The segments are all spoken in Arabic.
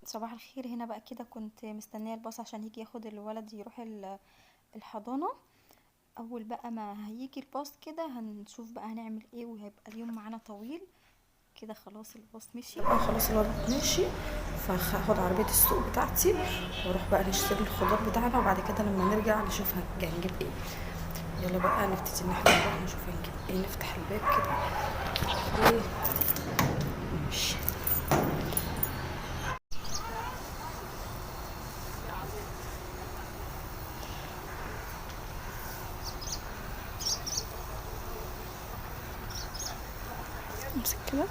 صباح الخير. هنا بقى كده كنت مستنيه الباص عشان يجي ياخد الولد يروح الحضانه. اول بقى ما هيجي الباص كده هنشوف بقى هنعمل ايه، وهيبقى اليوم معانا طويل كده. خلاص الباص مشي. خلاص الوقت ماشي. فهاخد عربية السوق بتاعتي واروح بقى نشتري الخضار بتاعنا، وبعد كده لما نرجع نشوف هنجيب ايه. يلا بقى نبتدي ان احنا نروح نشوف هنجيب ايه. نفتح الباب كده ونمشي. امسك كده.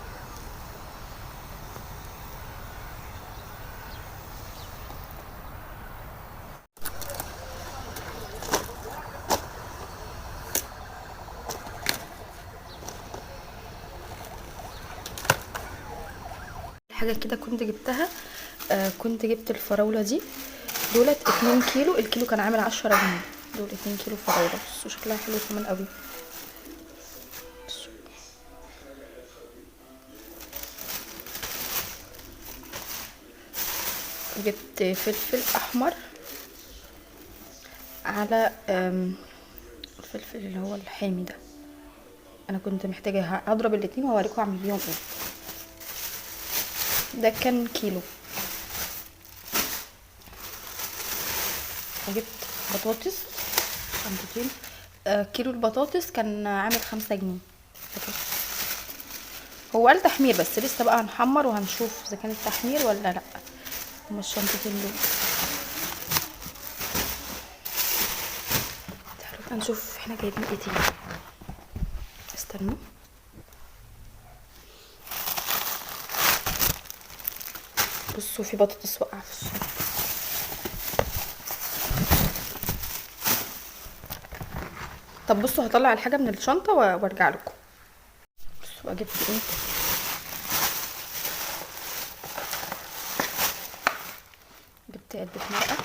حاجة كده كنت جبتها. كنت جبت الفراولة دي، دولت 2 كيلو. الكيلو كان عامل 10 جنيه. دول 2 كيلو فراولة. بصوا شكلها حلو كمان قوي. جبت فلفل احمر على الفلفل اللي هو الحامي ده. انا كنت محتاجه هضرب الاتنين وهوريكم اعمل بيهم ايه. ده كان كيلو. وجبت بطاطس شنطتين. كيلو البطاطس كان عامل 5 جنيه. هو قال تحمير، بس لسه بقى هنحمر وهنشوف اذا كان التحمير ولا لا. هما الشنطتين دول. تعالوا بقى نشوف احنا جايبين ايه تاني. استنوا. بصوا في بطاطس وقع في الشنطه. طب بصوا هطلع الحاجه من الشنطه وارجع لكم. بصوا جبت ايه. جبت علبه مرقه.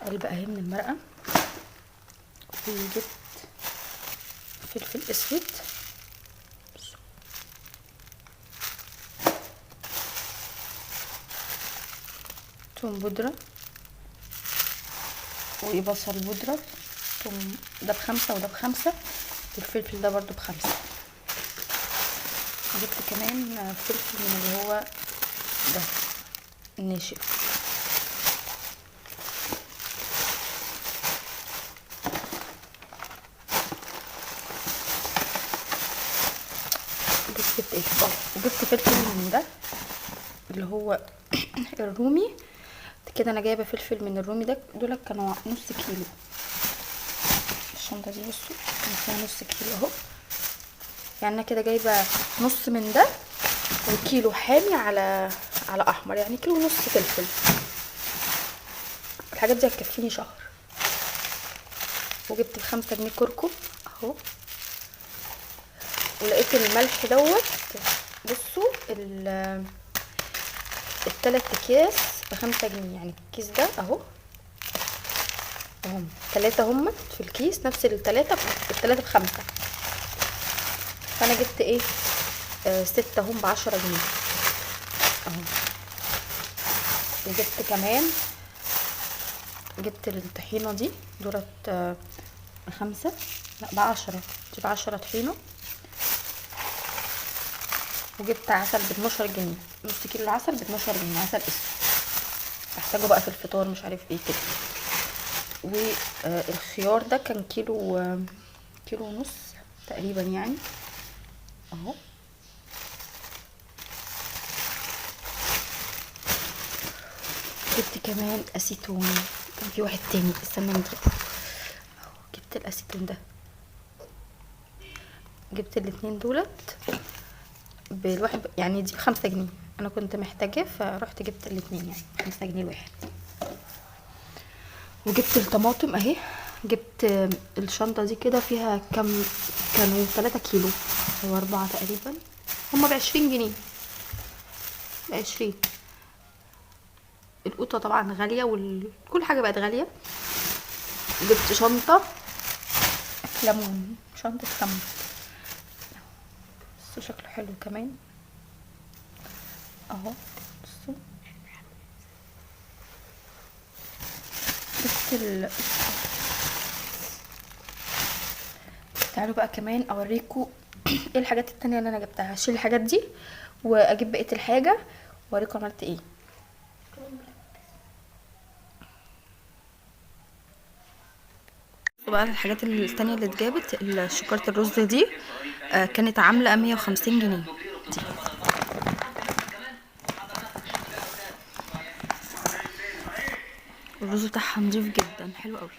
علبه اهي من المرقه. وجبت فلفل اسود. توم بودرة وبصل بودرة. توم ده ب5 وده ب5. والفلفل ده برضو ب5. جبت كمان فلفل من اللي هو ده الناشف. جبت ايه وجبت فلفل من ده اللي هو الرومي كده. انا جايبه فلفل من الرومي ده. دول كانوا نص كيلو. الشنطه دي بصوا كان فيها نص كيلو اهو. يعني انا كده جايبه نص من ده وكيلو حامي على احمر، يعني كيلو ونص فلفل. الحاجات دي هتكفيني شهر. وجبت ب5 جنيه كركم اهو. ولقيت الملح دوت. بصوا التلات اكياس ب5 جنيه. يعني الكيس ده اهو اهم 3 هم في الكيس. نفس التلاتة ب5. فانا جبت ايه 6 هم ب10 جنيه اهو. وجبت كمان جبت الطحينة دي دولت ب5. لا ب10. دي ب10 طحينة. وجبت عسل ب12 جنيه. نص كيلو العسل ب12 جنيه. عسل اسود بحتاجه بقى في الفطار مش عارف ايه كده. والخيار ده كان كيلو ونص تقريبا يعني اهو. جبت كمان اسيتون. كان في واحد تاني استنى نجيبه اهو. جبت الاسيتون ده. جبت الاتنين دولت بالواحد يعني دي ب5 جنيه. انا كنت محتاجاه فرحت جبت الاتنين يعني 5 جنيه الواحد. وجبت الطماطم اهي. جبت الشنطة دي كده فيها كانوا 3 كيلو او 4 تقريبا. هما ب20 جنيه. ب20. القوطة طبعا غالية كل حاجة بقت غالية. جبت شنطة ليمون. شنطة ليمون. بس شكله حلو كمان. اهو بصوا. بس تعالوا بقى كمان اوريكم ايه الحاجات التانية اللي انا جبتها. هشيل الحاجات دي واجيب بقيه الحاجه واوريكم عملت ايه. بقى الحاجات التانية اللي اتجابت، شكارة الرز دي كانت عاملة 150 جنيه دي. الرز بتاعها نضيف جدا، حلو قوي.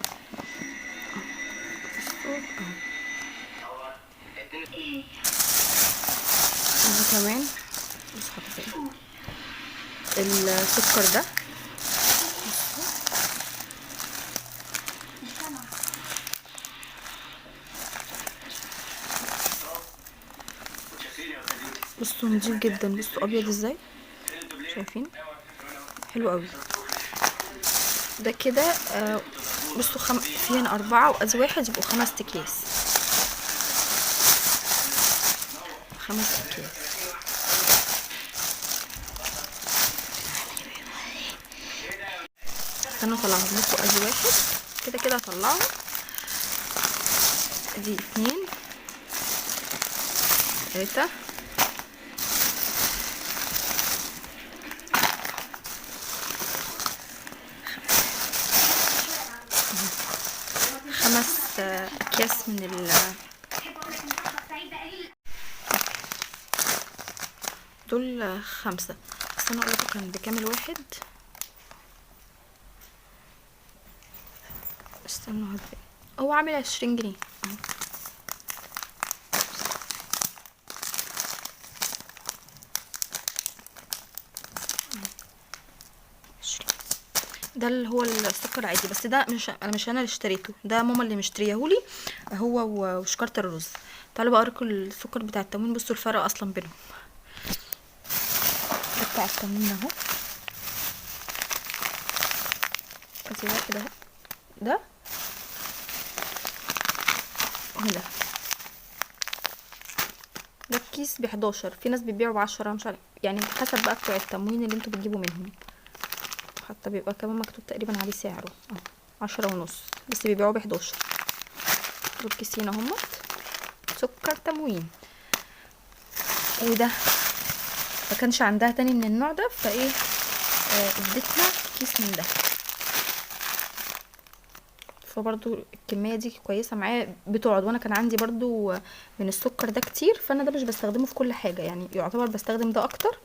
اهو كمان بص حاطه السكر ده. بصوا نضيف جدا، بصوا ابيض ازاي، شايفين؟ حلو قوي ده كده. بصوا في هنا 4 وأز واحد يبقوا 5 اكياس. 5 اكياس. انا طلعهم لكم أز واحد كده كده هطلعهم. دي 2 3 5 اكياس من دول 5. بس انا اقولكم كان بكام الواحد. استنوا هو عامل 20 جنيه. ده اللي هو السكر عادي، بس ده مش انا اللي اشتريته، ده ماما اللي مشتريهولي هو وشكارة الرز. تعالوا بقى اوريكم السكر بتاع التموين. بصوا الفرق اصلا بينهم. ده بتاع التموين اهو، ادي واحد اهو، ده وده. ده الكيس ب11، في ناس بتبيعه ب10 مش عارف يعني، حسب بقى بتوع التموين اللي انتوا بتجيبوا منهم. حتى بيبقى كمان مكتوب تقريبا عليه سعره 10.5، بس بيبيعوه ب11. دول كيسين اهمت سكر تموين. وده ما كانش عندها تاني من النوع ده، فايه اديتنا كيس من ده. فبرضو الكميه دي كويسه معايا بتقعد، وانا كان عندي برضو من السكر ده كتير، فانا ده مش بستخدمه في كل حاجه يعني، يعتبر بستخدم ده اكتر.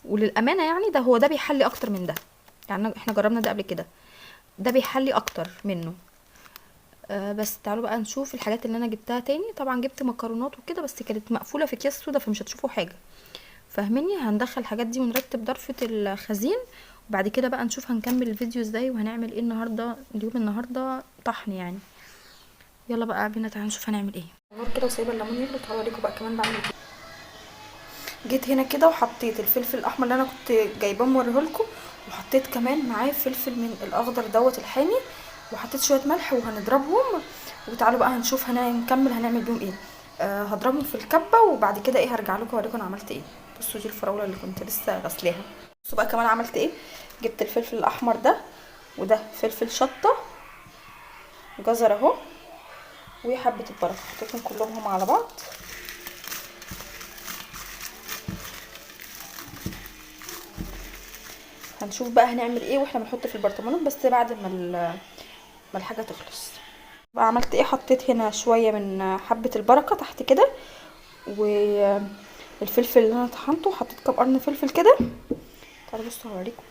وللامانه يعني ده بيحلي اكتر من ده يعني، احنا جربنا ده قبل كده، ده بيحلي اكتر منه. بس تعالوا بقى نشوف الحاجات اللي انا جبتها تاني. طبعا جبت مكرونات وكده، بس كانت مقفوله في اكياس سودا فمش هتشوفوا حاجه، فاهميني؟ هندخل الحاجات دي ونرتب ضرفه الخزين، وبعد كده بقى نشوف هنكمل الفيديو ازاي وهنعمل ايه النهارده. النهارده طحن يعني. يلا بقى بينا تعالوا نشوف هنعمل ايه. النور كده وسايبه الليمون يغلي. تعالوا اوريكم بقى كمان بعمل ايه. جيت هنا كده وحطيت الفلفل الاحمر اللي انا كنت جايباه موريهولكم، وحطيت كمان معاه فلفل من الاخضر دوت الحامي، وحطيت شويه ملح وهنضربهم. وتعالوا بقى هنشوف هنكمل هنعمل بيهم ايه. هضربهم في الكبه وبعد كده ايه هرجع لكم اوريكم انا عملت ايه. بصوا دي الفراوله اللي كنت لسه غسلاها. بصوا بقى كمان عملت ايه. جبت الفلفل الاحمر ده، وده فلفل شطه، جزر اهو، وحبه البركه، حطيتهم كلهم هم على بعض. هنشوف بقى هنعمل ايه واحنا بنحط في البرطمانات، بس بعد ما الحاجه تخلص. بقى عملت ايه. حطيت هنا شويه من حبه البركه تحت كده، والفلفل اللي انا طحنته حطيت كام قرن فلفل كده. تعالوا بصوا هوريكم.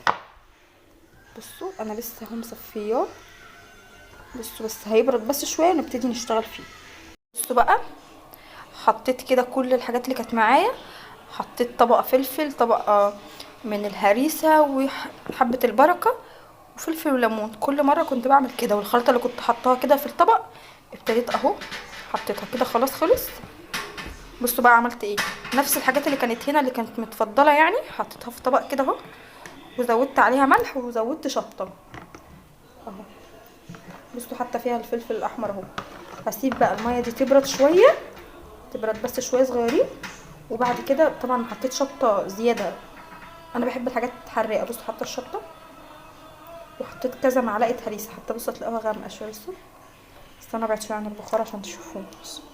بصوا انا لسه اهو مصفياه. بصوا بس هيبرد بس شويه ونبتدي نشتغل فيه. بصوا بقى حطيت كده كل الحاجات اللي كانت معايا. حطيت طبقه فلفل، طبقه من الهريسه، وحبه البركه، وفلفل وليمون. كل مره كنت بعمل كده. والخلطه اللي كنت حطاها كده في الطبق ابتديت اهو حطيتها كده خلاص خلص. بصوا بقى عملت ايه. نفس الحاجات اللي كانت هنا اللي كانت متفضله يعني حطيتها في طبق كده اهو، وزودت عليها ملح وزودت شطه اهو. بصوا حتى فيها الفلفل الاحمر اهو. هسيب بقى الميه دي تبرد شويه، تبرد بس شويه صغيرين. وبعد كده طبعا حطيت شطه زياده انا بحب الحاجات حراقه. بصوا حاطه الشطه وحطيت كذا معلقه هريسه حتى، بصوا هتلاقوها غامقه شويه. بصوا استنى ابعد شويه عن البخار عشان تشوفوه. بصوا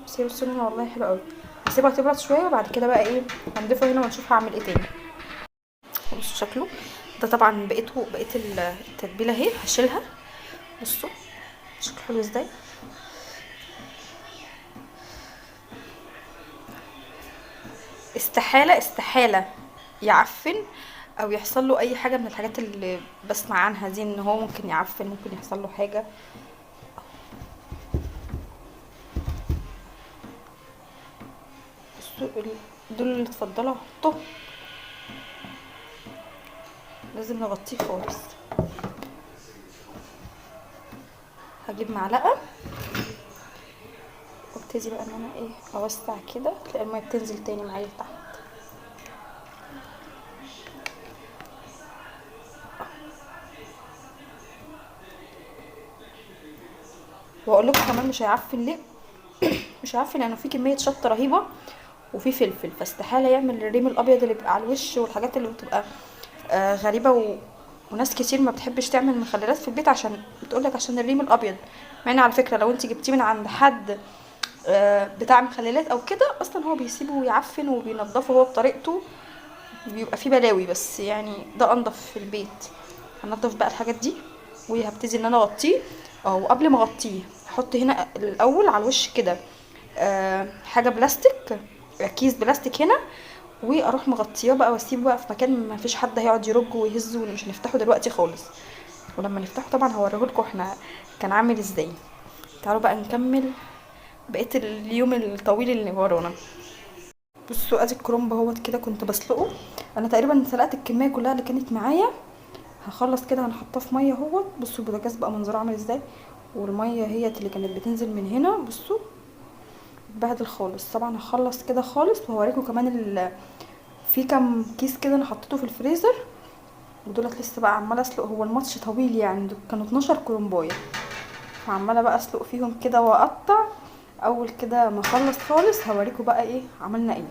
بصوا بصوا لونها والله حلو قوي. هسيبها تبرد شويه وبعد كده بقى ايه هنضيفه هنا ونشوف هعمل ايه تاني. بصوا شكله ده طبعا بقيت التتبيله اهي هشيلها. بصوا شكله حلو ازاي. استحاله يعفن او يحصل له اي حاجه من الحاجات اللي بسمع عنها دي، ان هو ممكن يعفن، ممكن يحصل له حاجه. بصوا دول اللي اتفضلوا احطهم، لازم نغطيه خالص. هجيب معلقه وابتدي بقى ان انا ايه اوسع كده، تلاقي الميه بتنزل تاني معايا لتحت. واقول لكم كمان مش هيعفن ليه. مش هيعفن لانه في كميه شطه رهيبه وفي فلفل، فاستحاله يعمل الريم الابيض اللي بيبقى على الوش والحاجات اللي بتبقى غريبه وناس كتير ما بتحبش تعمل مخللات في البيت عشان بتقولك عشان الريم الابيض. مع ان على فكره لو انت جبتيه من عند حد بتاع مخللات او كده اصلا هو بيسيبه يعفن وبينضفه هو بطريقته، بيبقى فيه بلاوي، بس يعني ده انضف في البيت. هنضف بقى الحاجات دي وهبتدي ان انا اغطيه. وقبل ما اغطيه احط هنا الاول على الوش كده حاجه بلاستيك، كيس بلاستيك هنا، واروح مغطياه بقى واسيبه بقى في مكان ما فيش حد هيقعد يرج ويهزه، ومش هنفتحه دلوقتي خالص. ولما نفتحه طبعا هوريهولكم احنا كان عامل ازاي. تعالوا بقى نكمل بقيه اليوم الطويل اللي ورانا. بصوا ادي الكرنب اهوت كده كنت بسلقه. انا تقريبا سلقت الكميه كلها اللي كانت معايا. هخلص كده هنحطها في ميه اهوت. بصوا البوتاجاز بقى منظره عامل ازاي، والميه هي اللي كانت بتنزل من هنا. بصوا اتبهدل خالص. طبعا هخلص كده خالص وهوريكم كمان في كام كيس كده انا حطيته في الفريزر، ودولت لسه بقى عماله اسلق. هو الماتش طويل يعني، كانوا 12 كرنبايه، فعماله بقى اسلق فيهم كده واقطع. اول كده ما اخلص خالص هوريكم بقى ايه عملنا ايه.